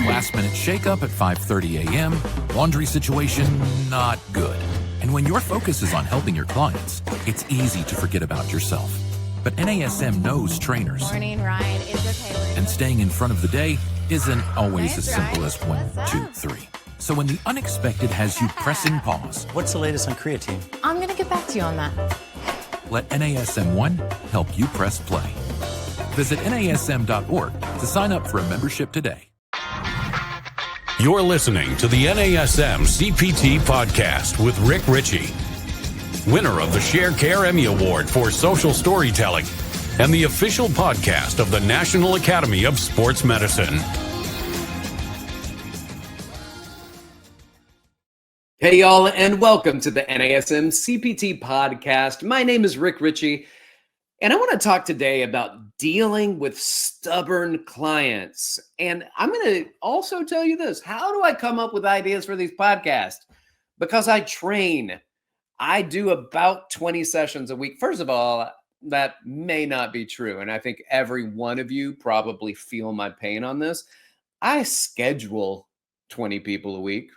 Last-minute shake-up at 5:30 a.m., laundry situation not good. And when your focus is on helping your clients, it's easy to forget about yourself. But NASM knows trainers. Morning ride is okay. And staying in front of the day isn't always as Nice simple ride. as 1, What's 2, up? 3. So when the unexpected has you pressing pause, What's the latest on creatine? I'm going to get back to you on that. let NASM 1 help you press play. Visit NASM.org to sign up for a membership today. You're listening to the NASM CPT podcast with Rick Ritchie, winner of the Sharecare Emmy Award for Social Storytelling and the official podcast of the National Academy of Sports Medicine. Hey, y'all, and welcome to the NASM CPT podcast. My name is Rick Ritchie, and I want to talk today about dealing with stubborn clients. And I'm going to also tell you this. How do I come up with ideas for these podcasts? Because I train. I do about 20 sessions a week. First of all, that may not be true. And I think every one of you probably feel my pain on this. I schedule 20 people a week.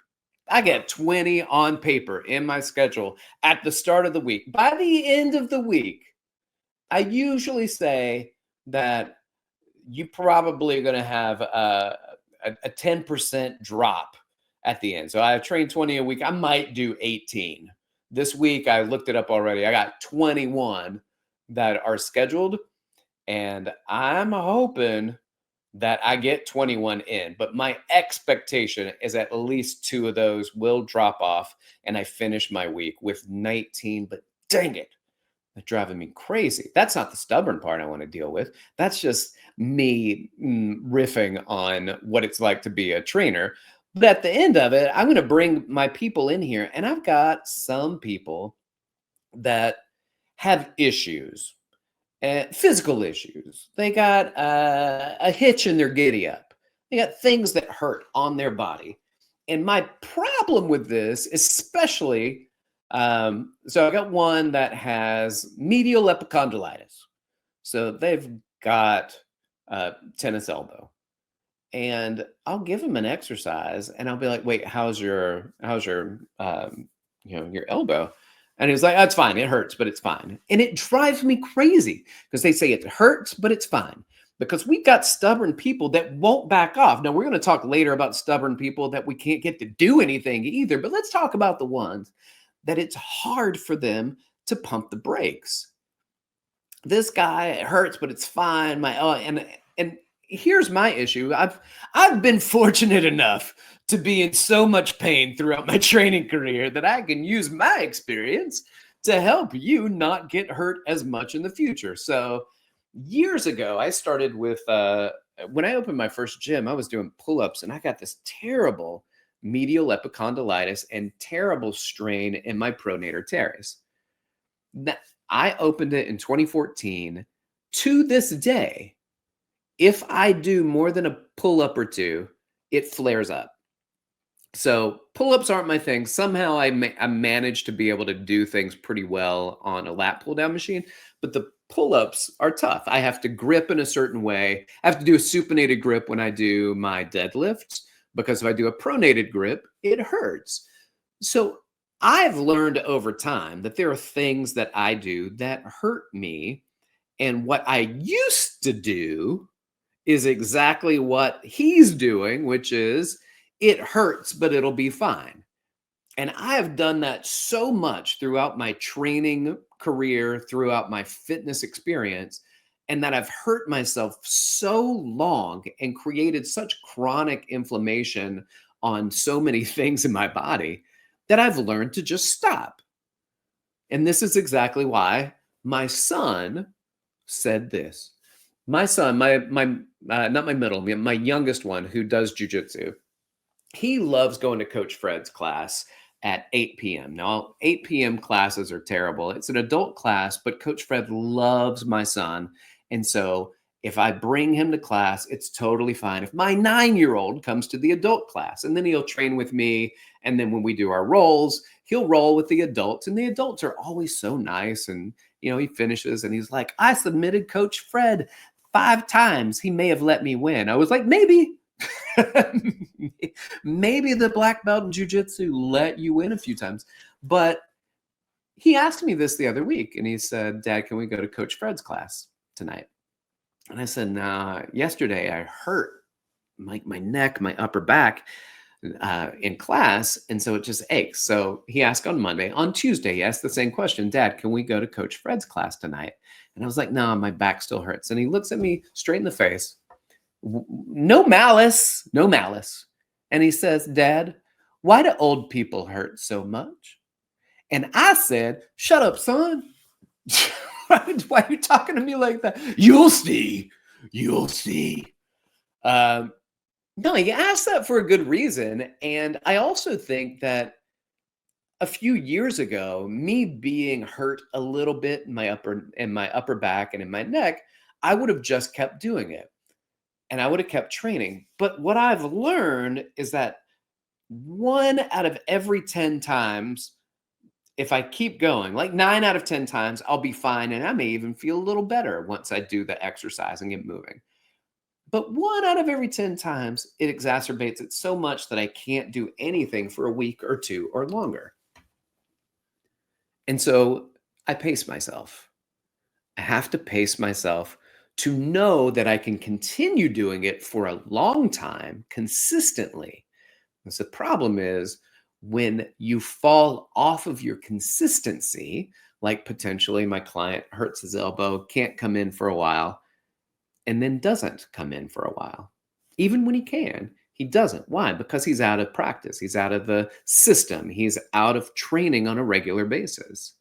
I get 20 on paper in my schedule at the start of the week. By the end of the week, I usually say that you probably are going to have a 10% drop at the end. So I train 20 a week. I might do 18. This week, I looked it up already. I got 21 that are scheduled, and I'm hoping that I get 21 in, but my expectation is at least 2 of those will drop off and I finish my week with 19, but dang it, it's driving me crazy. That's not the stubborn part I want to deal with. That's just me riffing on what it's like to be a trainer. But at the end of it, I'm going to bring my people in here, and I've got some people that have issues. Physical issues. They got a hitch in their giddy up. They got things that hurt on their body. And my problem with this, especially, so I got one that has medial epicondylitis. So they've got tennis elbow. And I'll give them an exercise and I'll be like, wait, how's your your elbow? And he was like, that's fine. It hurts, but it's fine. And it drives me crazy because they say it hurts, but it's fine. Because we've got stubborn people that won't back off. Now, we're going to talk later about stubborn people that we can't get to do anything either. But let's talk about the ones that it's hard for them to pump the brakes. This guy, it hurts, but it's fine. And here's my issue. I've been fortunate enough to be in so much pain throughout my training career that I can use my experience to help you not get hurt as much in the future. So years ago, I started with, when I opened my first gym, I was doing pull-ups and I got this terrible medial epicondylitis and terrible strain in my pronator teres. I opened it in 2014. To this day, if I do more than a pull-up or two, it flares up. So pull-ups aren't my thing. Somehow I managed to be able to do things pretty well on a lat pull-down machine, but the pull-ups are tough. I have to grip in a certain way. I have to do a supinated grip when I do my deadlifts, because if I do a pronated grip, it hurts. So I've learned over time that there are things that I do that hurt me, and what I used to do is exactly what he's doing, which is it hurts, but it'll be fine. And I have done that so much throughout my training career, throughout my fitness experience, and that I've hurt myself so long and created such chronic inflammation on so many things in my body that I've learned to just stop. And this is exactly why my son said this. My son, not my middle, my youngest one who does jujitsu, he loves going to Coach Fred's class at 8 p.m. Now, 8 p.m. classes are terrible. It's an adult class, but Coach Fred loves my son. And so if I bring him to class, it's totally fine. If my 9-year-old comes to the adult class, and then he'll train with me, and then when we do our rolls, he'll roll with the adults, and the adults are always so nice. And, he finishes and he's like, I submitted Coach Fred 5 times. He may have let me win. I was like, maybe. Maybe the black belt in jiu-jitsu let you win a few times. But he asked me this the other week, and he said, Dad, can we go to Coach Fred's class tonight? And I said, nah, yesterday I hurt my neck, my upper back in class, and so it just aches. So he asked on Monday. On Tuesday, he asked the same question, Dad, can we go to Coach Fred's class tonight? And I was like, no, my back still hurts. And he looks at me straight in the face, no malice, no malice. And he says, Dad, why do old people hurt so much? And I said, shut up, son. Why are you talking to me like that? You'll see. You'll see. No, you asked that for a good reason. And I also think that a few years ago, me being hurt a little bit in my upper back and in my neck, I would have just kept doing it. And I would have kept training. But what I've learned is that 1 out of every 10 times, if I keep going, like 9 out of 10 times, I'll be fine. And I may even feel a little better once I do the exercise and get moving. But 1 out of every 10 times, it exacerbates it so much that I can't do anything for a week or 2 or longer. And so I pace myself. I have to pace myself to know that I can continue doing it for a long time consistently. Because the problem is when you fall off of your consistency, like potentially my client hurts his elbow, can't come in for a while, and then doesn't come in for a while. Even when he can, he doesn't. Why? Because he's out of practice. He's out of the system. He's out of training on a regular basis.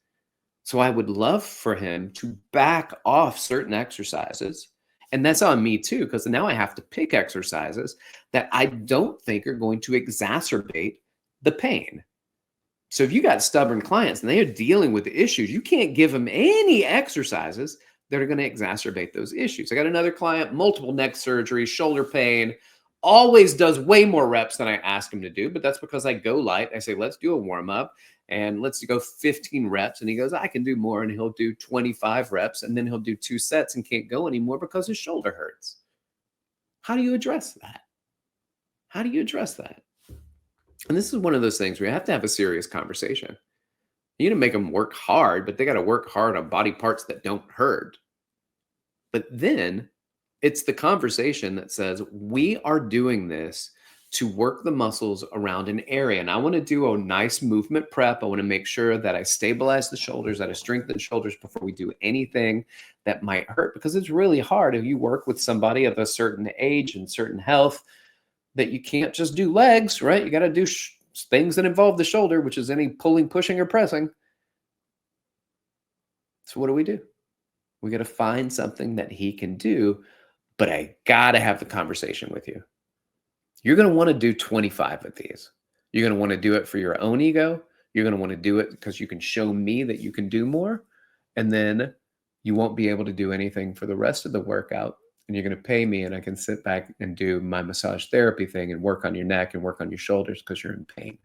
So I would love for him to back off certain exercises. And that's on me too, because now I have to pick exercises that I don't think are going to exacerbate the pain. So if you got stubborn clients and they are dealing with the issues, you can't give them any exercises that are going to exacerbate those issues. I got another client, multiple neck surgery, shoulder pain, always does way more reps than I ask him to do, but that's because I go light. I say, let's do a warm up and let's go 15 reps. And he goes, I can do more. And he'll do 25 reps and then he'll do 2 sets and can't go anymore because his shoulder hurts. How do you address that? How do you address that? And this is one of those things where you have to have a serious conversation. You need to make them work hard, but they got to work hard on body parts that don't hurt. But then it's the conversation that says, we are doing this to work the muscles around an area. And I want to do a nice movement prep. I want to make sure that I stabilize the shoulders, that I strengthen the shoulders before we do anything that might hurt. Because it's really hard if you work with somebody of a certain age and certain health that you can't just do legs, right? You got to do things that involve the shoulder, which is any pulling, pushing, or pressing. So what do? We got to find something that he can do, but I got to have the conversation with you. You're going to want to do 25 of these. You're going to want to do it for your own ego. You're going to want to do it because you can show me that you can do more. And then you won't be able to do anything for the rest of the workout. And you're going to pay me and I can sit back and do my massage therapy thing and work on your neck and work on your shoulders because you're in pain.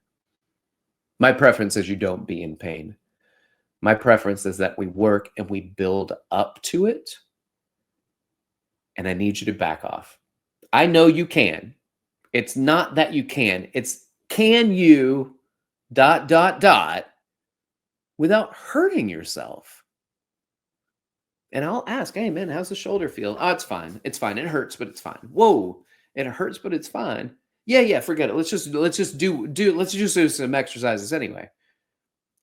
My preference is you don't be in pain. My preference is that we work and we build up to it. And I need you to back off. I know you can. It's not that you can. It's can you ... without hurting yourself. And I'll ask, hey man, how's the shoulder feel? Oh, it's fine. It's fine. It hurts, but it's fine. Whoa, it hurts, but it's fine. Yeah, forget it. Let's just do some exercises anyway.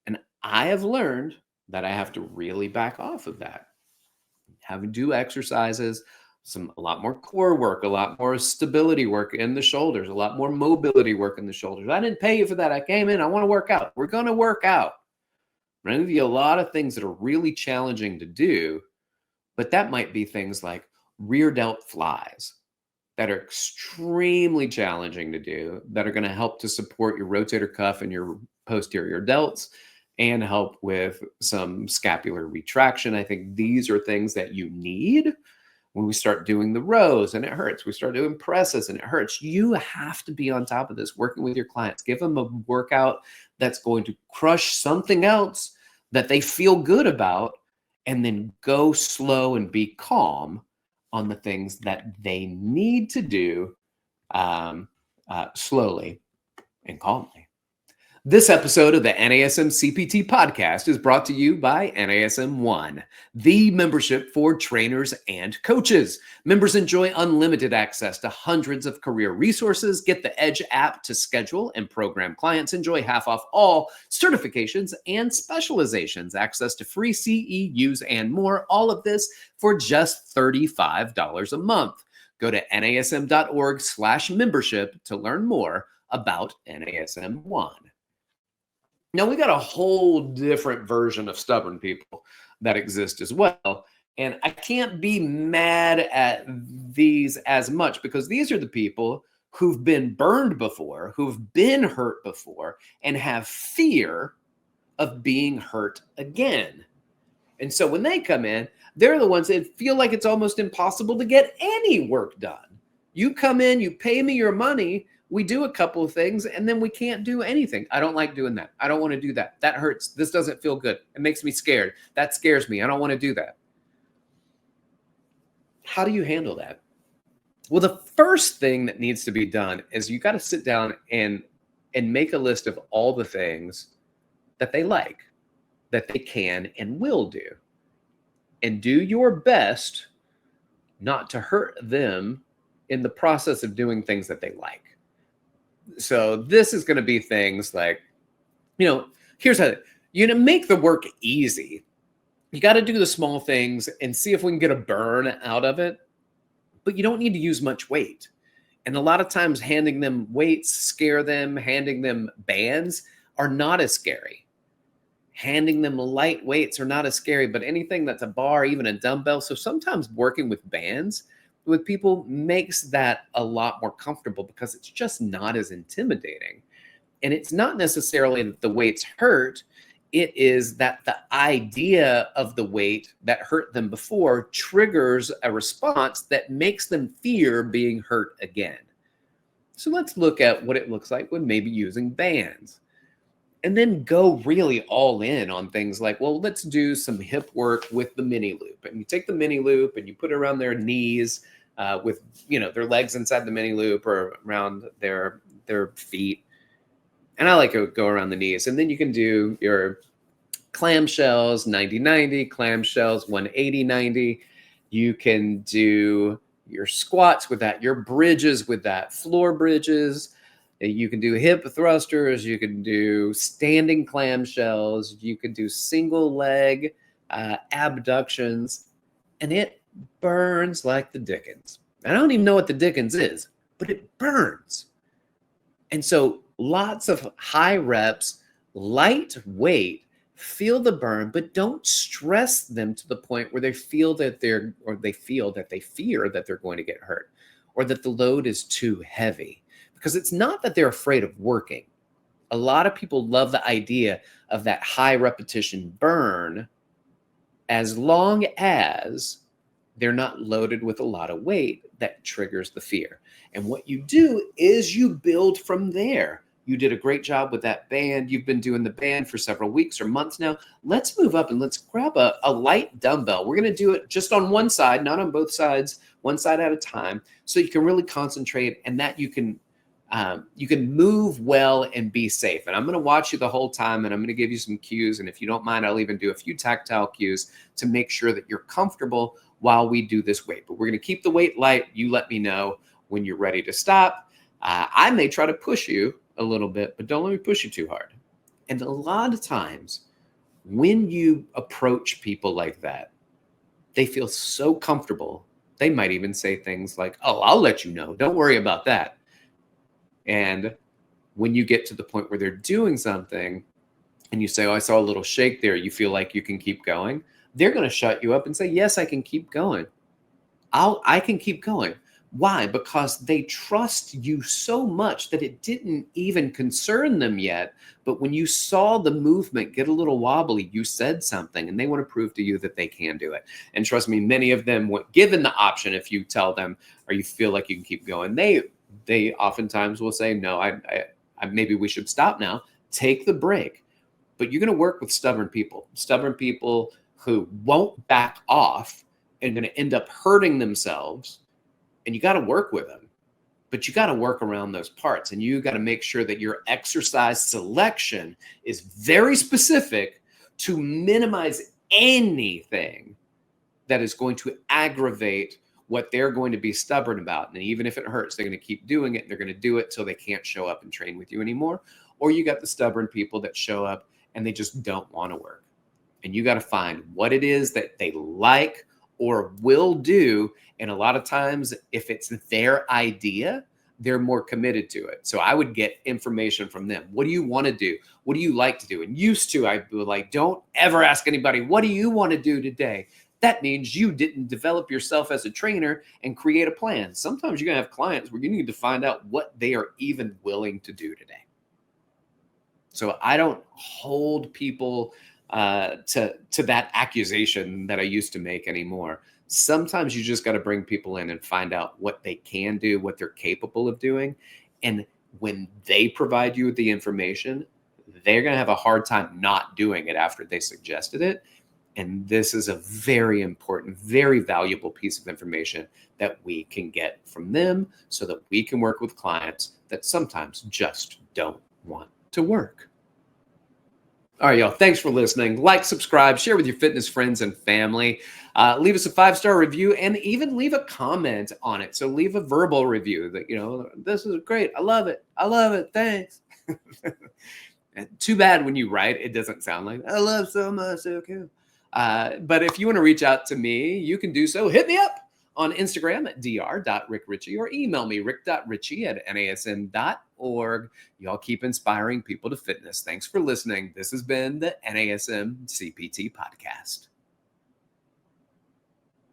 And I have learned that I have to really back off of that. Have to do exercises, a lot more core work, a lot more stability work in the shoulders, a lot more mobility work in the shoulders. I didn't pay you for that. I came in, I want to work out. We're going to work out. I'm going to give you a lot of things that are really challenging to do, but that might be things like rear delt flies that are extremely challenging to do, that are going to help to support your rotator cuff and your posterior delts and help with some scapular retraction. I think these are things that you need when we start doing the rows and it hurts. We start doing presses and it hurts. You have to be on top of this, working with your clients. Give them a workout that's going to crush something else that they feel good about, and then go slow and be calm on the things that they need to do slowly and calmly. This episode of the NASM CPT podcast is brought to you by NASM One, the membership for trainers and coaches. Members enjoy unlimited access to hundreds of career resources, get the Edge app to schedule and program clients, enjoy half off all certifications and specializations, access to free CEUs and more. All of this for just $35 a month. Go to nasm.org/membership to learn more about NASM One. Now, we got a whole different version of stubborn people that exist as well. And I can't be mad at these as much because these are the people who've been burned before, who've been hurt before, and have fear of being hurt again. And so when they come in, they're the ones that feel like it's almost impossible to get any work done. You come in, you pay me your money, we do a couple of things, and then we can't do anything. I don't like doing that. I don't want to do that. That hurts. This doesn't feel good. It makes me scared. That scares me. I don't want to do that. How do you handle that? Well, the first thing that needs to be done is you got to sit down and make a list of all the things that they like, that they can and will do, and do your best not to hurt them in the process of doing things that they like. So this is going to be things like, here's how, make the work easy. You got to do the small things and see if we can get a burn out of it, but you don't need to use much weight. And a lot of times handing them weights scare them. Handing them bands are not as scary. Handing them light weights are not as scary, but anything that's a bar, even a dumbbell. So sometimes working with bands with people makes that a lot more comfortable because it's just not as intimidating. And it's not necessarily that the weights hurt. It is that the idea of the weight that hurt them before triggers a response that makes them fear being hurt again. So let's look at what it looks like when maybe using bands. And then go really all in on things like, well, let's do some hip work with the mini loop. And you take the mini loop and you put it around their knees with, their legs inside the mini loop or around their feet. And I like to go around the knees. And then you can do your clamshells, 90-90, clamshells, 180-90. You can do your squats with that, your bridges with that, floor bridges. You can do hip thrusters. You can do standing clamshells. You can do single leg abductions. And it burns like the dickens. I don't even know what the dickens is, but it burns. And so lots of high reps, light weight, feel the burn, but don't stress them to the point where they feel that they fear that they're going to get hurt or that the load is too heavy. Because it's not that they're afraid of working. A lot of people love the idea of that high repetition burn as long as they're not loaded with a lot of weight that triggers the fear. And what you do is you build from there. You did a great job with that band. You've been doing the band for several weeks or months now. Let's move up and let's grab a light dumbbell. We're going to do it just on one side, not on both sides, one side at a time, so you can really concentrate and that you can move well and be safe. And I'm going to watch you the whole time and I'm going to give you some cues. And if you don't mind, I'll even do a few tactile cues to make sure that you're comfortable while we do this weight. But we're going to keep the weight light. You let me know when you're ready to stop. I may try to push you a little bit, but don't let me push you too hard. And a lot of times when you approach people like that, they feel so comfortable. They might even say things like, oh, I'll let you know. Don't worry about that. And when you get to the point where they're doing something and you say, oh, I saw a little shake there, you feel like you can keep going, they're going to shut you up and say, yes, I can keep going. I can keep going. Why? Because they trust you so much that it didn't even concern them yet. But when you saw the movement get a little wobbly, you said something and they want to prove to you that they can do it. And trust me, many of them, given the option, if you tell them or you feel like you can keep going, they oftentimes will say, no, I maybe we should stop now. Take the break. But you're going to work with stubborn people who won't back off and going to end up hurting themselves. And you got to work with them. But you got to work around those parts, and you got to make sure that your exercise selection is very specific to minimize anything that is going to aggravate what they're going to be stubborn about. And even if it hurts, they're going to keep doing it. And they're going to do it till they can't show up and train with you anymore. Or you got the stubborn people that show up and they just don't want to work. And you got to find what it is that they like or will do. And a lot of times, if it's their idea, they're more committed to it. So I would get information from them. What do you want to do? What do you like to do? And used to, I would like, don't ever ask anybody, what do you want to do today? That means you didn't develop yourself as a trainer and create a plan. Sometimes you're going to have clients where you need to find out what they are even willing to do today. So I don't hold people to that accusation that I used to make anymore. Sometimes you just got to bring people in and find out what they can do, what they're capable of doing. And when they provide you with the information, they're going to have a hard time not doing it after they suggested it. And this is a very important, very valuable piece of information that we can get from them so that we can work with clients that sometimes just don't want to work. All right, y'all. Thanks for listening. Like, subscribe, share with your fitness friends and family. Leave us a 5-star review and even leave a comment on it. So leave a verbal review that, this is great. I love it. I love it. Thanks. Too bad when you write, it doesn't sound like, I love so much. Okay. But if you want to reach out to me, you can do so. Hit me up on Instagram at dr.rickritchie or email me rick.ritchie@nasm.org. Y'all keep inspiring people to fitness. Thanks for listening. This has been the NASM CPT Podcast.